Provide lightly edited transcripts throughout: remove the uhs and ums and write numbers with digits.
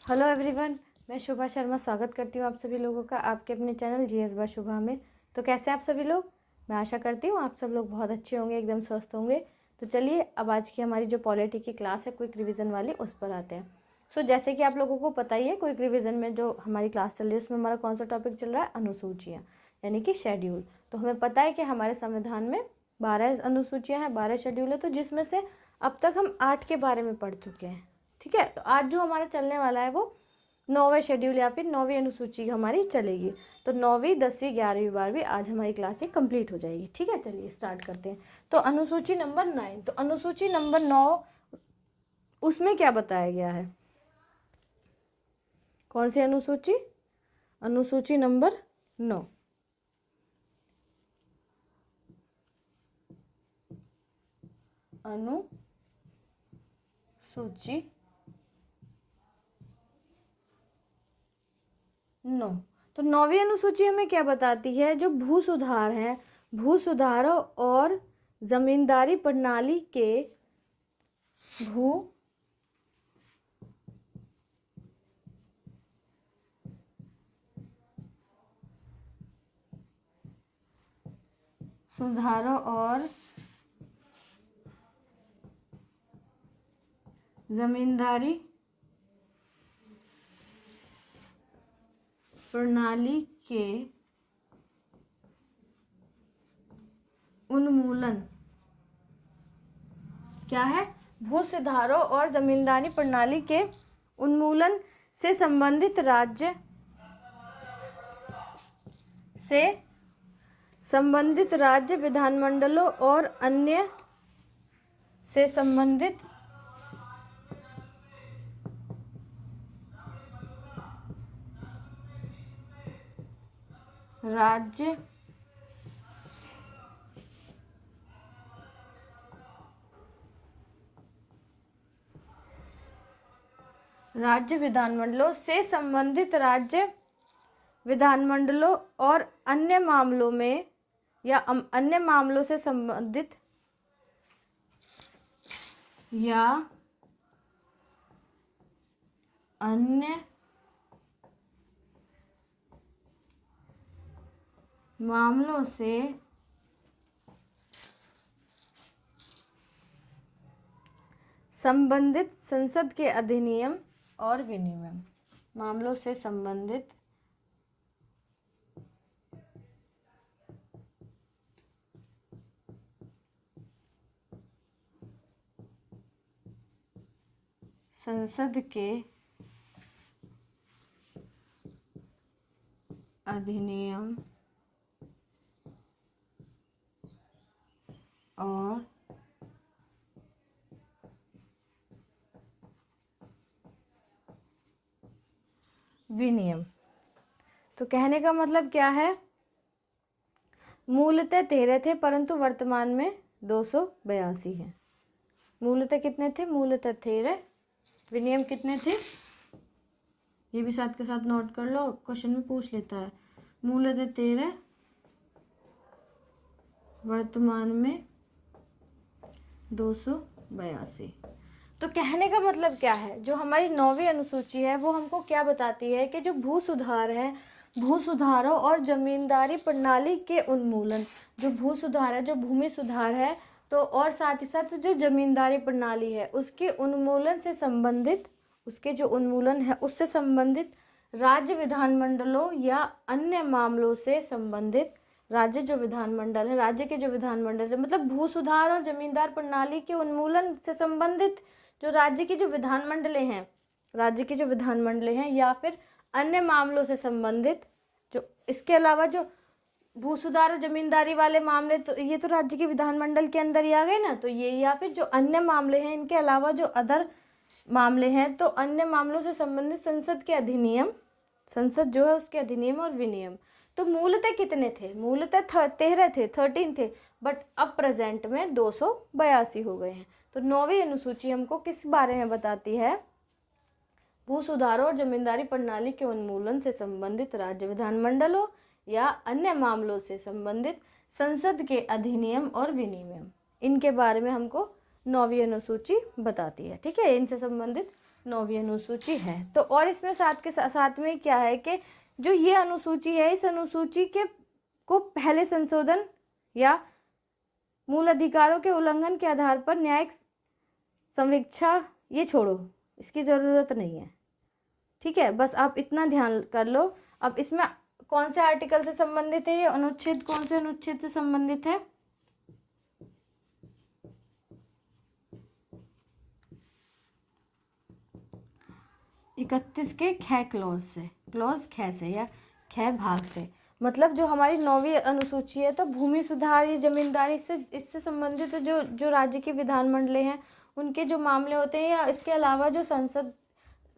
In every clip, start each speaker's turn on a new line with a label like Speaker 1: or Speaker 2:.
Speaker 1: Hello everyone, मैं शुभा शर्मा स्वागत करती हूँ आप सभी लोगों का आपके अपने चैनल जीएस बाय शुभा में। तो कैसे आप सभी लोग? मैं आशा करती हूँ आप सब लोग बहुत अच्छे होंगे, एकदम स्वस्थ होंगे। तो चलिए अब आज की हमारी जो पॉलिटी की क्लास है क्विक रिवीजन वाली, उस पर आते हैं। जैसे कि आप लोगों को पता ही है, क्विक रिवीजन में जो हमारी क्लास चल रही है उसमें हमारा कौन सा टॉपिक चल रहा है? अनुसूचियाँ, यानी कि शेड्यूल। तो हमें पता है कि हमारे संविधान में 12 अनुसूचियाँ हैं, 12 शेड्यूल है, तो जिसमें से अब तक हम 8 के बारे में पढ़ चुके हैं। ठीक है, तो आज जो हमारा चलने वाला है वो 9वें शेड्यूल या फिर 9वीं अनुसूची हमारी चलेगी। तो 9वीं, 10वीं, 11वीं, 12वीं आज हमारी क्लास ये कंप्लीट हो जाएगी। ठीक है, चलिए स्टार्ट करते हैं। तो अनुसूची नंबर 9, तो अनुसूची नंबर 9 उसमें क्या बताया गया है? कौन सी अनुसूची? अनुसूची नंबर 9। अनुसूची 9। तो 9वीं अनुसूची हमें क्या बताती है? जो भू सुधार है, भू सुधारों और जमींदारी प्रणाली के भू सुधारों और जमींदारी प्रणाली के उन्मूलन, क्या है? भू सुधारों और जमींदारी प्रणाली के उन्मूलन से संबंधित राज्य विधानमंडलों और अन्य से संबंधित राज्य विधानमंडलों से संबंधित राज्य विधानमंडलों और अन्य मामलों में या अन्य मामलों से संबंधित या अन्य मामलों से संबंधित संसद के अधिनियम और विनियम, मामलों से संबंधित संसद के अधिनियम और विनियम। तो कहने का मतलब क्या है? मूलतः 13 थे परंतु वर्तमान में 282 हैं। मूलतः कितने थे? मूलतः 13। विनियम कितने थे? ये भी साथ के साथ नोट कर लो, क्वेश्चन में पूछ लेता है। मूलतः 13, वर्तमान में 282। तो कहने का मतलब क्या है? जो हमारी 9वीं अनुसूची है वो हमको क्या बताती है कि जो भू सुधार है, भू सुधारों और जमींदारी प्रणाली के उन्मूलन, जो भू सुधार है, जो भूमि सुधार है, तो और साथ ही साथ जो जमींदारी प्रणाली है उसके उन्मूलन से संबंधित, उसके जो उन्मूलन है उससे संबंधित राज्य विधानमंडलों या अन्य मामलों से संबंधित राज्य जो विधानमंडल है, राज्य के जो विधानमंडल है, मतलब भू सुधार और जमींदार प्रणाली के उन्मूलन से संबंधित जो राज्य की जो विधानमंडलें हैं, राज्य की जो विधानमंडलें हैं या फिर अन्य मामलों से संबंधित, जो इसके अलावा जो भू सुधार और जमींदारी वाले मामले, तो ये तो राज्य के विधानमंडल के अंदर ही आ गए ना। तो ये या फिर जो अन्य मामले हैं, इनके अलावा जो अदर मामले हैं, तो अन्य मामलों से संबंधित संसद के अधिनियम, संसद जो है उसके अधिनियम और विनियम। तो मूलतः कितने थे? मूलतः 13 थे, 13 थे, बट अब प्रेजेंट में 282 हो गए हैं। तो 9वीं अनुसूची हमको किस बारे में बताती है? भू सुधारों और जमींदारी प्रणाली के उन्मूलन से संबंधित राज्य विधानमंडलों या अन्य मामलों से संबंधित संसद के अधिनियम और विनियम, इनके बारे में हमको 9वीं अनुसूची बताती है। ठीक है, इनसे संबंधित 9वीं अनुसूची है। तो और इसमें साथ के साथ में क्या है कि जो ये अनुसूची है, इस अनुसूची के को पहले संशोधन या मूल अधिकारों के उल्लंघन के आधार पर न्यायिक समीक्षा, ये छोड़ो, इसकी ज़रूरत नहीं है। ठीक है, बस आप इतना ध्यान कर लो। अब इसमें कौन से आर्टिकल से संबंधित है ये अनुच्छेद, कौन से अनुच्छेद से संबंधित है? 31 के ख क्लॉज से, क्लॉज ख से या ख भाग से। मतलब जो हमारी 9वीं अनुसूची है तो भूमि सुधार या जमींदारी से, इससे संबंधित जो जो राज्य के विधानमंडल हैं उनके जो मामले होते हैं, या इसके अलावा जो संसद,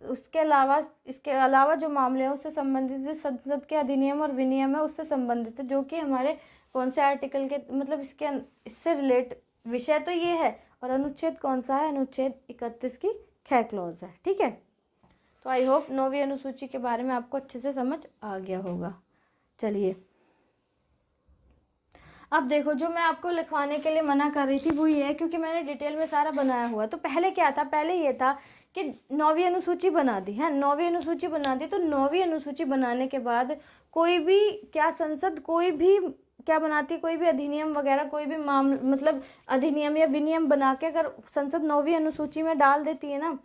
Speaker 1: इसके अलावा जो मामले हैं उससे संबंधित जो संसद के अधिनियम और विनियम है उससे संबंधित है, जो कि हमारे कौन से आर्टिकल के, मतलब इससे रिलेट विषय तो ये है। और अनुच्छेद कौन सा है? अनुच्छेद 31 की ख क्लॉज है। ठीक है, तो आई होप 9वीं अनुसूची के बारे में आपको अच्छे से समझ आ गया होगा। चलिए अब देखो, जो मैं आपको लिखवाने के लिए मना कर रही थी वो ये है, क्योंकि मैंने डिटेल में सारा बनाया हुआ है। तो पहले क्या था? पहले ये था कि 9वीं अनुसूची बना दी है, 9वीं अनुसूची बना दी। तो 9वीं अनुसूची बनाने के बाद कोई भी क्या संसद कोई भी क्या बनाती, कोई भी अधिनियम वगैरह, कोई भी मतलब अधिनियम या विनियम बना के अगर संसद 9वीं अनुसूची में डाल देती है ना,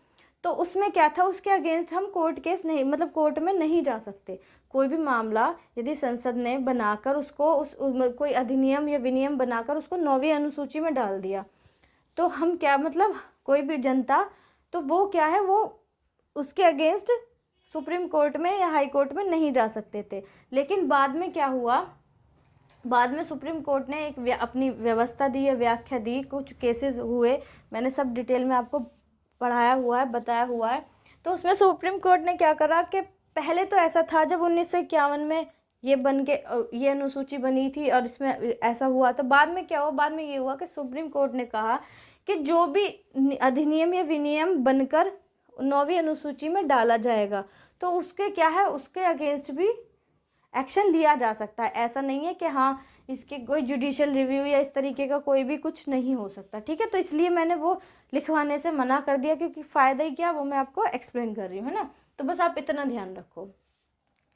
Speaker 1: तो उसमें क्या था, उसके अगेंस्ट हम कोर्ट केस नहीं, मतलब कोर्ट में नहीं जा सकते। कोई भी मामला यदि संसद ने बनाकर उसको कोई अधिनियम या विनियम बनाकर उसको 9वीं अनुसूची में डाल दिया, तो हम क्या, मतलब कोई भी जनता, तो वो क्या है, वो उसके अगेंस्ट सुप्रीम कोर्ट में या हाई कोर्ट में नहीं जा सकते थे। लेकिन बाद में क्या हुआ, बाद में सुप्रीम कोर्ट ने एक अपनी व्यवस्था दी है, व्याख्या दी, कुछ केसेस हुए, मैंने सब डिटेल में आपको पढ़ाया हुआ है, बताया हुआ है। तो उसमें सुप्रीम कोर्ट ने क्या करा कि पहले तो ऐसा था जब 1951 में ये बन के ये अनुसूची बनी थी और इसमें ऐसा हुआ, तो बाद में क्या हुआ, बाद में ये हुआ कि सुप्रीम कोर्ट ने कहा कि जो भी अधिनियम या विनियम बनकर 9वीं अनुसूची में डाला जाएगा तो उसके क्या है, उसके अगेंस्ट भी एक्शन लिया जा सकता है। ऐसा नहीं है कि हाँ इसके कोई जुडिशियल रिव्यू या इस तरीके का कोई भी कुछ नहीं हो सकता। ठीक है, तो इसलिए मैंने वो लिखवाने से मना कर दिया, क्योंकि फ़ायदा ही क्या वो मैं आपको एक्सप्लेन कर रही हूँ, है ना। तो बस आप इतना ध्यान रखो।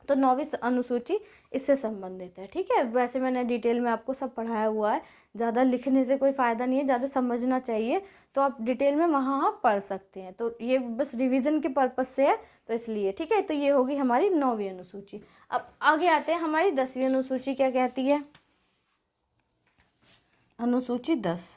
Speaker 1: तो 9वीं अनुसूची इससे संबंधित है। ठीक है, वैसे मैंने डिटेल में आपको सब पढ़ाया हुआ है, ज़्यादा लिखने से कोई फ़ायदा नहीं है, ज़्यादा समझना चाहिए। तो आप डिटेल में वहाँ आप पढ़ सकते हैं। तो ये बस रिवीजन के पर्पज़ से है, तो इसलिए। ठीक है, तो ये होगी हमारी 9वीं अनुसूची। अब आगे आते हैं, हमारी 10वीं अनुसूची क्या कहती है? अनुसूची 10।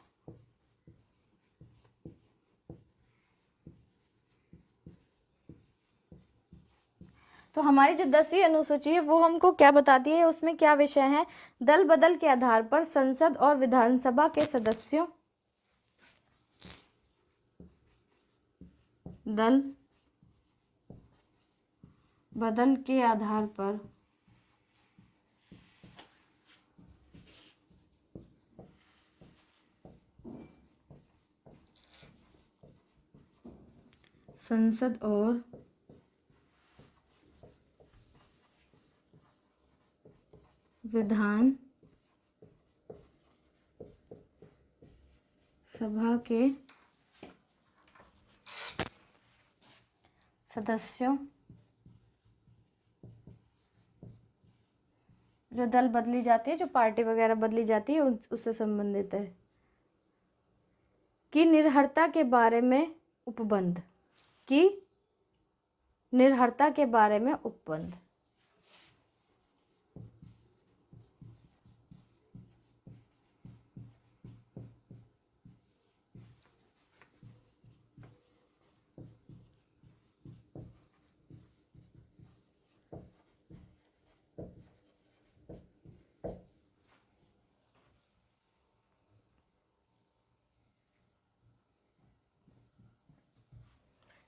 Speaker 1: तो हमारी जो 10वीं अनुसूची है वो हमको क्या बताती है, उसमें क्या विषय है? दल बदल के आधार पर संसद और विधानसभा के सदस्यों, दल बदल के आधार पर संसद और विधान सभा के सदस्यों, जो दल बदली जाती है, जो पार्टी वगैरह बदली जाती है, उससे संबंधित है, की निर्हरता के बारे में उपबंध, की निर्हरता के बारे में उपबंध।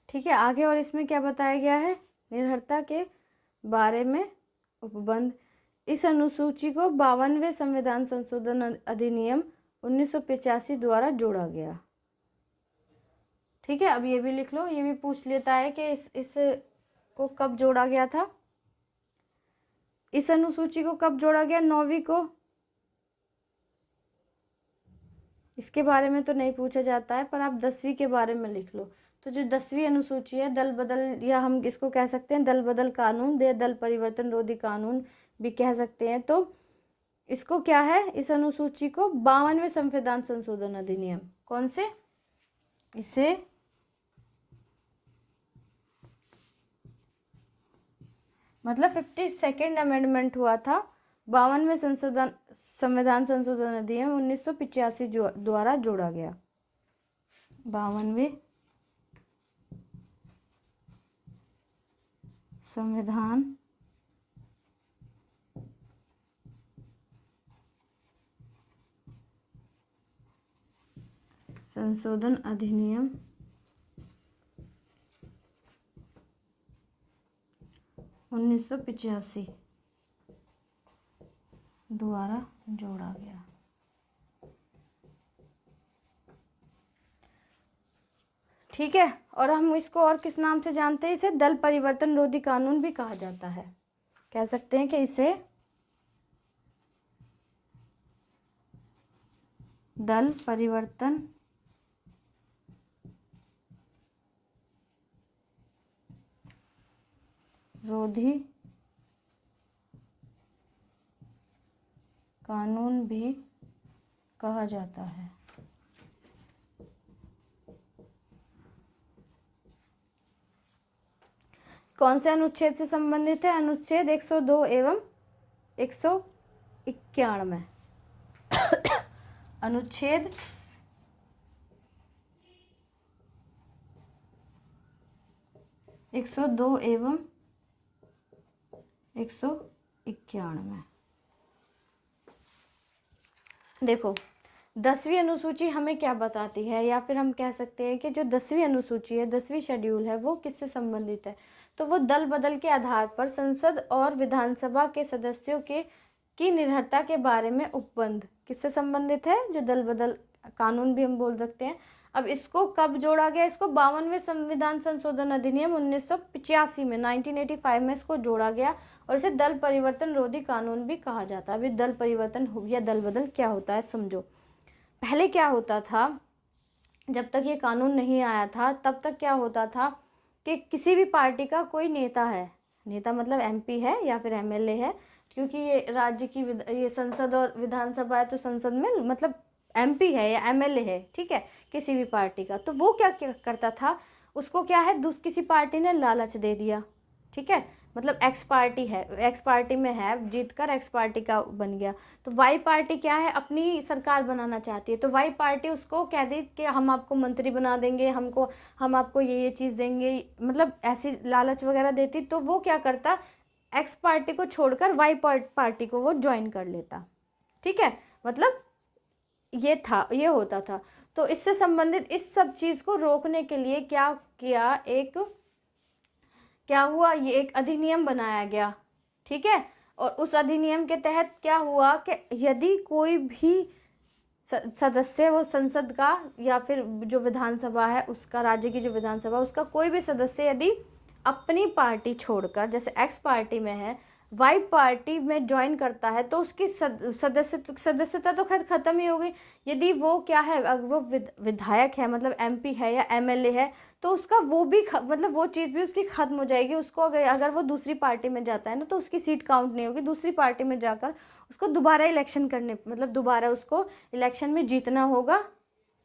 Speaker 1: ठीक है, आगे और इसमें क्या बताया गया है? निर्भरता के बारे में उपबंध। इस अनुसूची को 52वें संविधान संशोधन अधिनियम 1985 द्वारा जोड़ा गया। ठीक है, अब ये भी लिख लो, ये भी पूछ लेता है कि इस को कब जोड़ा गया था, इस अनुसूची को कब जोड़ा गया 9वीं को। इसके बारे में तो नहीं पूछा जाता है, पर आप 10वीं के बारे में लिख लो। तो जो 10वीं अनुसूची है दल बदल, या हम इसको कह सकते हैं दल बदल कानून, दल परिवर्तन रोधी कानून भी कह सकते हैं। तो इसको क्या है, इस अनुसूची को 52वें संविधान संशोधन अधिनियम, कौन से, इसे मतलब 52nd अमेंडमेंट हुआ था, 52वें संविधान संशोधन अधिनियम 1985 द्वारा जोड़ा गया। 52वें संविधान संशोधन अधिनियम 1985 द्वारा जोड़ा गया। ठीक है, और हम इसको और किस नाम से जानते हैं, इसे दल परिवर्तन रोधी कानून भी कहा जाता है। कह सकते हैं कि इसे दल परिवर्तन रोधी कानून भी कहा जाता है। कौन से अनुच्छेद से संबंधित है, अनुच्छेद 102 एवं 191। अनुच्छेद 102 एवं 191। देखो 10वीं अनुसूची हमें क्या बताती है, या फिर हम कह सकते हैं कि जो 10वीं अनुसूची है, 10वीं शेड्यूल है, वो किससे संबंधित है। तो वो दल बदल के आधार पर संसद और विधानसभा के सदस्यों के की निर्भरता के बारे में उपबंध किससे संबंधित है, जो दल बदल कानून भी हम बोल सकते हैं। अब इसको कब जोड़ा गया, इसको 52वें संविधान संशोधन अधिनियम 1985 में 1985 में इसको जोड़ा गया, और इसे दल परिवर्तन रोधी कानून भी कहा जाता है। अभी दल परिवर्तन या दल बदल क्या होता है समझो। पहले क्या होता था, जब तक ये कानून नहीं आया था तब तक क्या होता था कि किसी भी पार्टी का कोई नेता है, नेता मतलब एमपी है या फिर एमएलए है, क्योंकि ये राज्य की ये संसद और विधानसभा है, तो संसद में मतलब एमपी है या एमएलए है, ठीक है, किसी भी पार्टी का। तो वो क्या करता था, उसको क्या है, किसी पार्टी ने लालच दे दिया, ठीक है, मतलब एक्स पार्टी है, एक्स पार्टी में है, जीतकर एक्स पार्टी का बन गया, तो वाई पार्टी क्या है, अपनी सरकार बनाना चाहती है, तो वाई पार्टी उसको कह दी कि हम आपको मंत्री बना देंगे, हम आपको ये चीज़ देंगे, मतलब ऐसी लालच वगैरह देती। तो वो क्या करता, एक्स पार्टी को छोड़कर वाई पार्टी को वो ज्वाइन कर लेता, ठीक है, मतलब ये होता था। तो इससे संबंधित इस सब चीज़ को रोकने के लिए क्या किया, क्या हुआ, ये एक अधिनियम बनाया गया, ठीक है। और उस अधिनियम के तहत क्या हुआ कि यदि कोई भी सदस्य, वो संसद का या फिर जो विधानसभा है उसका, राज्य की जो विधानसभा, उसका कोई भी सदस्य यदि अपनी पार्टी छोड़कर, जैसे एक्स पार्टी में है, वाई पार्टी में ज्वाइन करता है, तो उसकी सदस्यता तो खैर ख़त्म ही हो गई। यदि वो क्या है, अगर वो विधायक है, मतलब एमपी है या एमएलए है, तो उसका वो भी मतलब वो चीज़ भी उसकी ख़त्म हो जाएगी। उसको अगर वो दूसरी पार्टी में जाता है ना, तो उसकी सीट काउंट नहीं होगी। दूसरी पार्टी में जाकर उसको दोबारा इलेक्शन करने, मतलब दोबारा उसको इलेक्शन में जीतना होगा,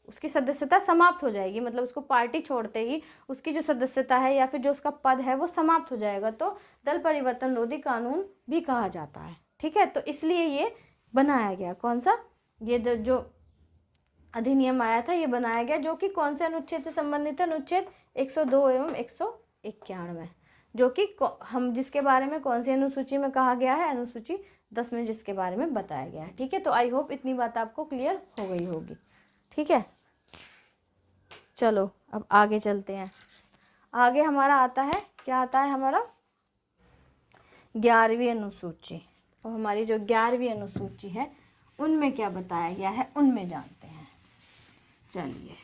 Speaker 1: उसकी सदस्यता समाप्त हो जाएगी, मतलब उसको पार्टी छोड़ते ही उसकी जो सदस्यता है या फिर जो उसका पद है वो समाप्त हो जाएगा। तो दल परिवर्तन रोधी कानून भी कहा जाता है, ठीक है। तो इसलिए ये बनाया गया, कौन सा, ये जो अधिनियम आया था ये बनाया गया, जो कि कौन से अनुच्छेद से संबंधित है, अनुच्छेद 102 एवं 191, जो कि हम जिसके बारे में कौन सी अनुसूची में कहा गया है, अनुसूची 10 में जिसके बारे में बताया गया है, ठीक है। तो आई होप इतनी बात आपको क्लियर हो गई होगी, ठीक है। चलो अब आगे चलते हैं। आगे हमारा आता है, क्या आता है हमारा, 11वीं अनुसूची। और हमारी जो 11वीं अनुसूची है उनमें क्या बताया गया है, उनमें जानते हैं। चलिए,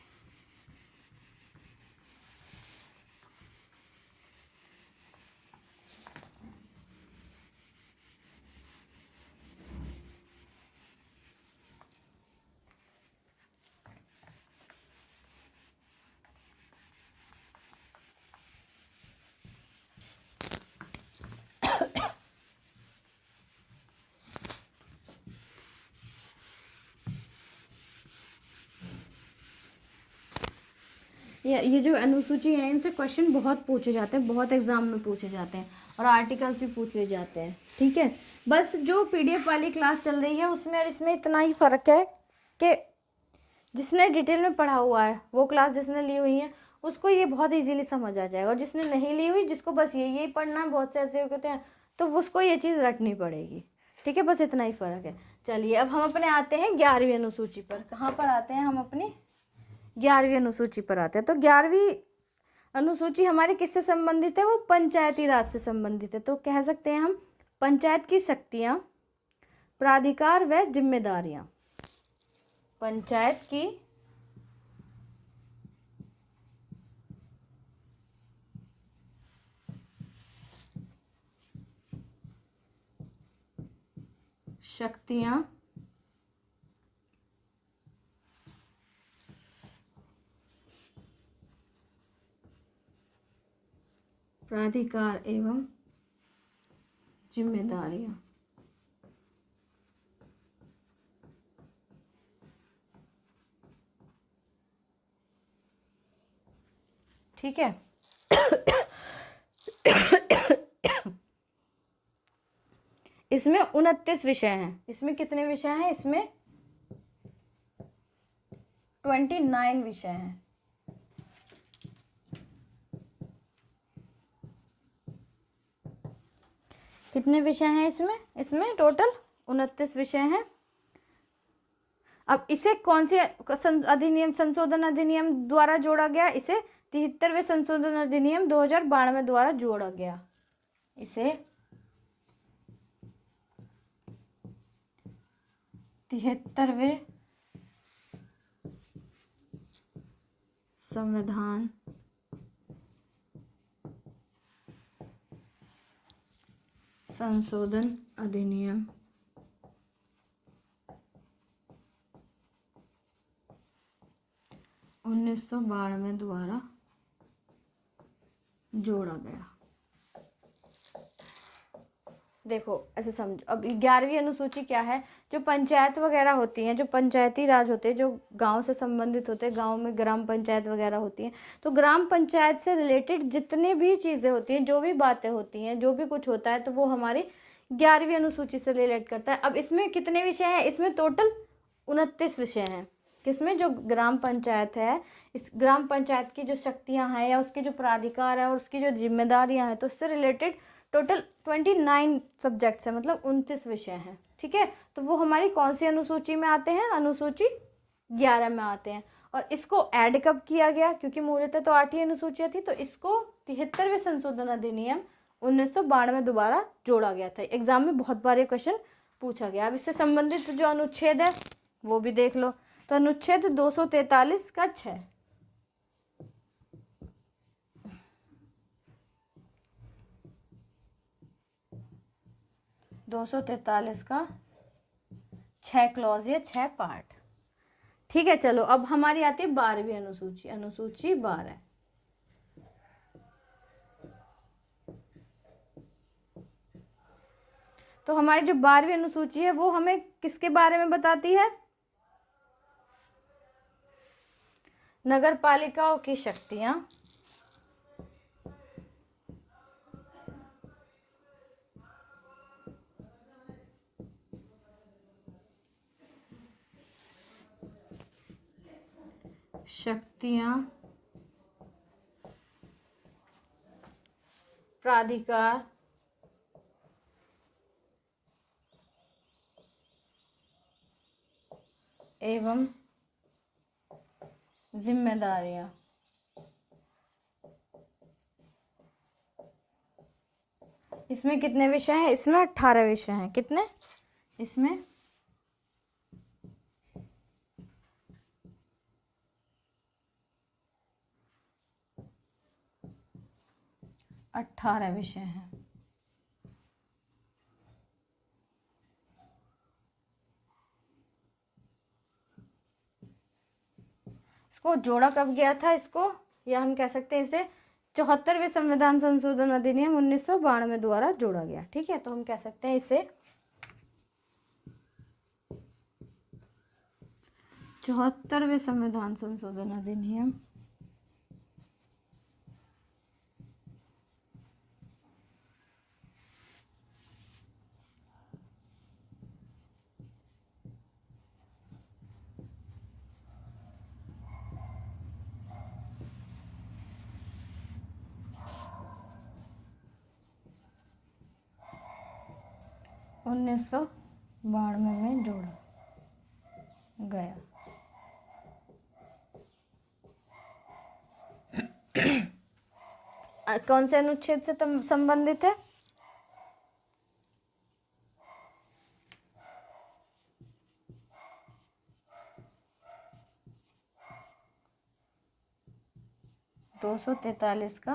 Speaker 1: ये जो अनुसूची है इनसे क्वेश्चन बहुत पूछे जाते हैं, बहुत एग्जाम में पूछे जाते हैं और आर्टिकल्स भी पूछ लिए जाते हैं। ठीक है, बस जो पीडीएफ वाली क्लास चल रही है उसमें और इसमें इतना ही फ़र्क है कि जिसने डिटेल में पढ़ा हुआ है, वो क्लास जिसने ली हुई है, उसको ये बहुत इजीली समझ आ जाएगा, और जिसने नहीं ली हुई, जिसको बस यही पढ़ना है, बहुत से ऐसे कहते हैं, तो उसको ये चीज़ रटनी पड़ेगी। ठीक है, बस इतना ही फ़र्क है। चलिए अब हम अपने आते हैं 11वीं अनुसूची पर। कहाँ पर आते हैं हम? अपनी 11वीं अनुसूची पर आते हैं। तो 11वीं अनुसूची हमारी किससे संबंधित है? वो पंचायती राज से संबंधित है। तो कह सकते हैं हम पंचायत की शक्तियाँ, प्राधिकार व जिम्मेदारियाँ। पंचायत की शक्तियाँ, प्राधिकार एवं जिम्मेदारियाँ। ठीक है, इसमें 29 विषय हैं। इसमें कितने विषय हैं? इसमें 29 विषय हैं। कितने विषय हैं इसमें? इसमें टोटल 29 विषय हैं। अब इसे कौन से अधिनियम, संशोधन अधिनियम द्वारा जोड़ा गया? इसे 73वें संशोधन अधिनियम 2092 द्वारा जोड़ा गया। इसे 73वें संविधान संशोधन अधिनियम 1992 द्वारा जोड़ा गया। देखो ऐसे समझो, अब 11वीं अनुसूची क्या है? जो पंचायत वगैरह होती हैं, जो पंचायती राज होते हैं, जो गांव से संबंधित होते हैं, गांव में ग्राम पंचायत वगैरह होती हैं, तो ग्राम पंचायत से रिलेटेड जितनी भी चीज़ें होती हैं, जो भी बातें होती हैं, जो भी कुछ होता है, तो वो हमारी 11वीं अनुसूची से रिलेट करता है। अब इसमें कितने विषय हैं? इसमें टोटल 29 विषय हैं। किसमें? जो ग्राम पंचायत है, इस ग्राम पंचायत की जो शक्तियाँ हैं या उसके जो प्राधिकार है और उसकी जो जिम्मेदारियाँ हैं, तो उससे रिलेटेड टोटल 29 सब्जेक्ट्स हैं, मतलब 29 विषय हैं। ठीक है, तो वो हमारी कौन सी अनुसूची में आते हैं? अनुसूची 11 में आते हैं। और इसको ऐड कब किया गया? क्योंकि मूलतः तो 8 ही अनुसूचियाँ थी, तो इसको 73वें संशोधन अधिनियम 1992 में दोबारा जोड़ा गया था। एग्जाम में बहुत बार ये क्वेश्चन पूछा गया। अब इससे संबंधित जो अनुच्छेद है वो भी देख लो। तो अनुच्छेद 243 का 6, 243 का 6 क्लॉज या 6 पार्ट। ठीक है, चलो अब हमारी आती है 12वीं अनुसूची, अनुसूची 12। तो हमारी जो 12वीं अनुसूची है वो हमें किसके बारे में बताती है? नगर पालिकाओं की शक्तियां, प्राधिकार एवं जिम्मेदारियां। इसमें कितने विषय हैं? इसमें 18 विषय हैं। कितने? इसमें 18 विषय हैं। इसको जोड़ा कब गया था? इसको, या हम कह सकते हैं इसे 74वें संविधान संशोधन अधिनियम 1992 द्वारा जोड़ा गया। ठीक है, तो हम कह सकते हैं इसे 74वें संविधान संशोधन अधिनियम 1992 में जोड़ा गया। कौन से अनुच्छेद से संबंधित है? दो 243 का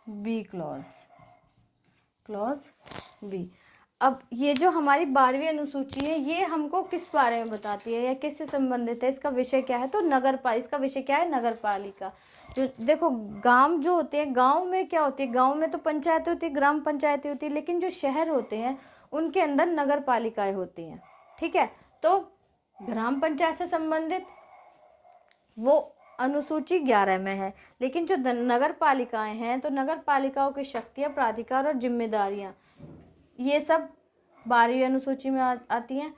Speaker 1: बी क्लॉज बी। अब ये जो हमारी 12वीं अनुसूची है ये हमको किस बारे में बताती है या किससे संबंधित है, इसका विषय क्या है? तो इसका विषय क्या है? नगर पालिका। जो देखो गांव जो होते हैं, गांव में क्या होती है, गांव में तो पंचायतें होती है, ग्राम पंचायतें होती है, लेकिन जो शहर होते हैं उनके अंदर नगर पालिकाएं होती हैं। ठीक है, तो ग्राम पंचायत से संबंधित वो अनुसूची 11 में है, लेकिन जो नगर पालिकाएं हैं तो नगर पालिकाओं की शक्तियां, प्राधिकार और जिम्मेदारियां ये सब 12वीं अनुसूची में आती हैं।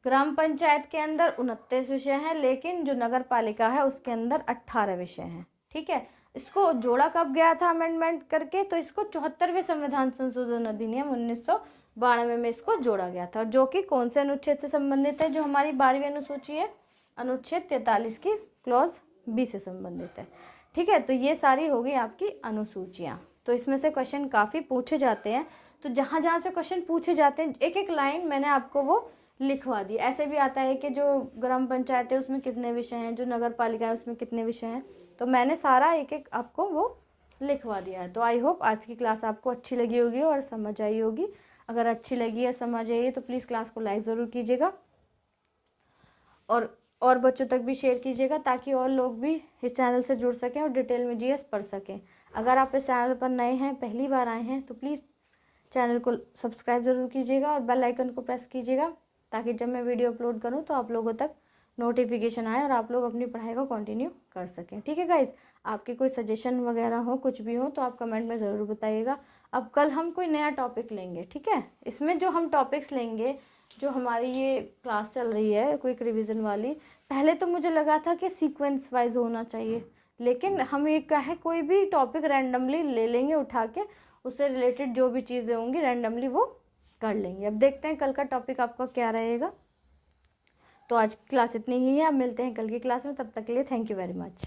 Speaker 1: ग्राम पंचायत के अंदर 29 विषय हैं, लेकिन जो नगर पालिका है उसके अंदर 18 विषय हैं। ठीक है, इसको जोड़ा कब गया था अमेंडमेंट करके? तो इसको 74वें संविधान संशोधन अधिनियम 1992 में इसको जोड़ा गया था, जो कि कौन से अनुच्छेद से संबंधित है? जो हमारी 12वीं अनुसूची है अनुच्छेद 43 की क्लॉज बी से संबंधित है। ठीक है, तो ये सारी होगी आपकी अनुसूचियाँ। तो इसमें से क्वेश्चन काफ़ी पूछे जाते हैं, तो जहाँ जहाँ से क्वेश्चन पूछे जाते हैं एक एक लाइन मैंने आपको वो लिखवा दी। ऐसे भी आता है कि जो ग्राम पंचायत है उसमें कितने विषय हैं, जो नगर पालिका है उसमें कितने विषय हैं, तो मैंने सारा एक एक आपको वो लिखवा दिया है। तो आई होप आज की क्लास आपको अच्छी लगी होगी और समझ आई होगी। अगर अच्छी लगी या समझ आई तो प्लीज़ क्लास को लाइक ज़रूर कीजिएगा और बच्चों तक भी शेयर कीजिएगा, ताकि और लोग भी इस चैनल से जुड़ सकें और डिटेल में जीएस पढ़ सकें। अगर आप इस चैनल पर नए हैं, पहली बार आए हैं, तो प्लीज़ चैनल को सब्सक्राइब ज़रूर कीजिएगा और बेल आइकन को प्रेस कीजिएगा, ताकि जब मैं वीडियो अपलोड करूं तो आप लोगों तक नोटिफिकेशन आए और आप लोग अपनी पढ़ाई को कंटिन्यू कर सकें। ठीक है गाइज़, आपके कोई सजेशन वगैरह हो, कुछ भी हो, तो आप कमेंट में ज़रूर बताइएगा। अब कल हम कोई नया टॉपिक लेंगे। ठीक है, इसमें जो हम टॉपिक्स लेंगे, जो हमारी ये क्लास चल रही है क्विक रिवीजन वाली, पहले तो मुझे लगा था कि सीक्वेंस वाइज होना चाहिए, लेकिन हम ये क्या है, कोई भी टॉपिक रैंडमली ले लेंगे उठा के, उससे रिलेटेड जो भी चीज़ें होंगी रैंडमली वो कर लेंगे। अब देखते हैं कल का टॉपिक आपका क्या रहेगा। तो आज की क्लास इतनी ही है, अब मिलते हैं कल की क्लास में, तब तक के लिए थैंक यू वेरी मच।